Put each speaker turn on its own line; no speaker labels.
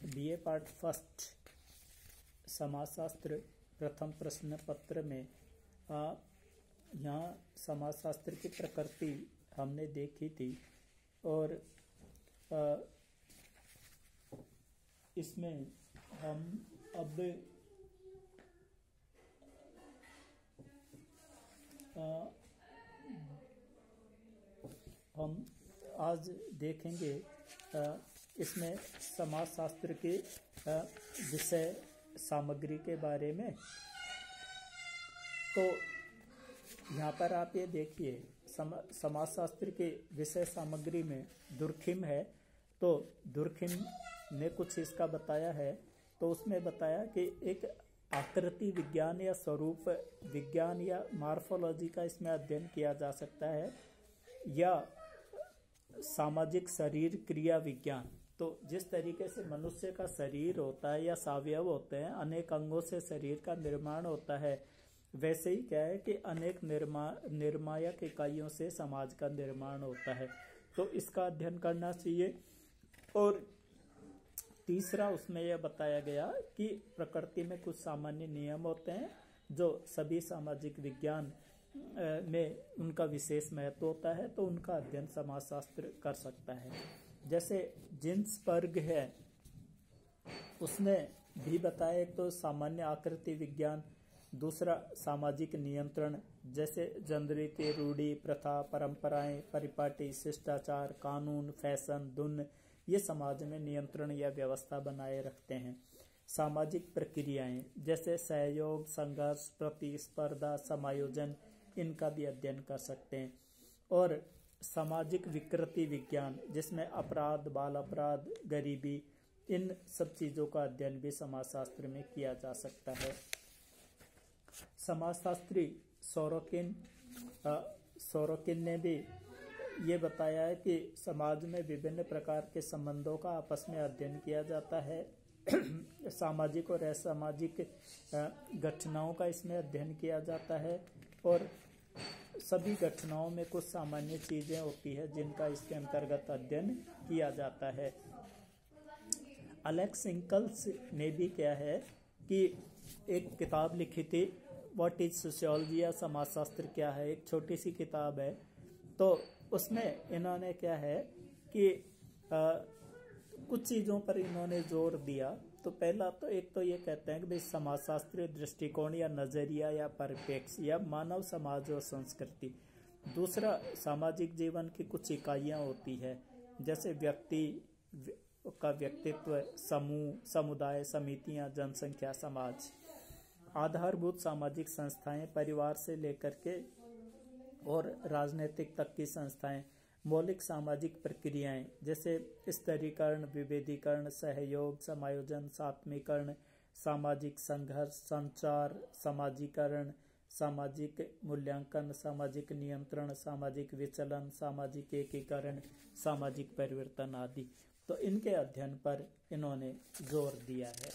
BA part first समाजशास्त्र प्रथम प्रश्न पत्र में यहाँ समाजशास्त्र की प्रकृति हमने देखी थी और इसमें हम अब हम आज देखेंगे इसमें समाजशास्त्र के विषय सामग्री के बारे में। तो यहाँ पर आप ये देखिए समाजशास्त्र के विषय सामग्री में दुर्खिम है, तो दुर्खिम ने कुछ इसका बताया है। तो उसमें बताया कि एक आकृति विज्ञान या स्वरूप विज्ञान या मार्फोलॉजी का इसमें अध्ययन किया जा सकता है, या सामाजिक शरीर क्रिया विज्ञान। तो जिस तरीके से मनुष्य का शरीर होता है या अवयव होते हैं, अनेक अंगों से शरीर का निर्माण होता है, वैसे ही क्या है कि अनेक निर्मायक इकाइयों से समाज का निर्माण होता है। तो इसका अध्ययन करना चाहिए। और तीसरा उसमें यह बताया गया कि प्रकृति में कुछ सामान्य नियम होते हैं जो सभी सामाजिक विज्ञान में उनका विशेष महत्व होता है, तो उनका अध्ययन समाजशास्त्र कर सकता है। जैसे जिन्सबर्ग है, उसने भी बताया एक तो सामान्य आकृति विज्ञान, दूसरा सामाजिक नियंत्रण, जैसे जनरीति, रूढ़ि, प्रथा, परंपराएं, परिपाटी, शिष्टाचार, कानून, फैशन, धुन, ये समाज में नियंत्रण या व्यवस्था बनाए रखते हैं। सामाजिक प्रक्रियाएं जैसे सहयोग, संघर्ष, प्रतिस्पर्धा, समायोजन, इनका भी अध्ययन कर सकते हैं। और सामाजिक विकृति विज्ञान, जिसमें अपराध, बाल अपराध, गरीबी, इन सब चीजों का अध्ययन भी समाजशास्त्र में किया जा सकता है। समाजशास्त्री सोरोकिन ने भी ये बताया है कि समाज में विभिन्न प्रकार के संबंधों का आपस में अध्ययन किया जाता है। सामाजिक और असामाजिक घटनाओं का इसमें अध्ययन किया जाता है, और सभी घटनाओं में कुछ सामान्य चीजें होती है जिनका इसके अंतर्गत अध्ययन किया जाता है। अलेक्स इंकल्स ने भी क्या है कि एक किताब लिखी थी, व्हाट इज सोशियोलॉजी, या समाजशास्त्र क्या है, एक छोटी सी किताब है। तो उसमें इन्होंने क्या है कि कुछ चीजों पर इन्होंने जोर दिया। तो पहला तो एक तो ये कहते हैं कि भाई समाजशास्त्रीय दृष्टिकोण या नजरिया या परिप्रेक्ष्य या मानव समाज और संस्कृति। दूसरा सामाजिक जीवन की कुछ इकाइयां होती है, जैसे व्यक्ति का व्यक्तित्व, समूह, समुदाय, समितियां, जनसंख्या, समाज। आधारभूत सामाजिक संस्थाएं परिवार से लेकर के और राजनीतिक तक की संस्थाएं। मौलिक सामाजिक प्रक्रियाएं जैसे स्तरीकरण, विभेदीकरण, सहयोग, समायोजन, सात्मीकरण, सामाजिक संघर्ष, संचार, समाजीकरण, सामाजिक मूल्यांकन, सामाजिक नियंत्रण, सामाजिक विचलन, सामाजिक एकीकरण, सामाजिक परिवर्तन आदि। तो इनके अध्ययन पर इन्होंने जोर दिया है।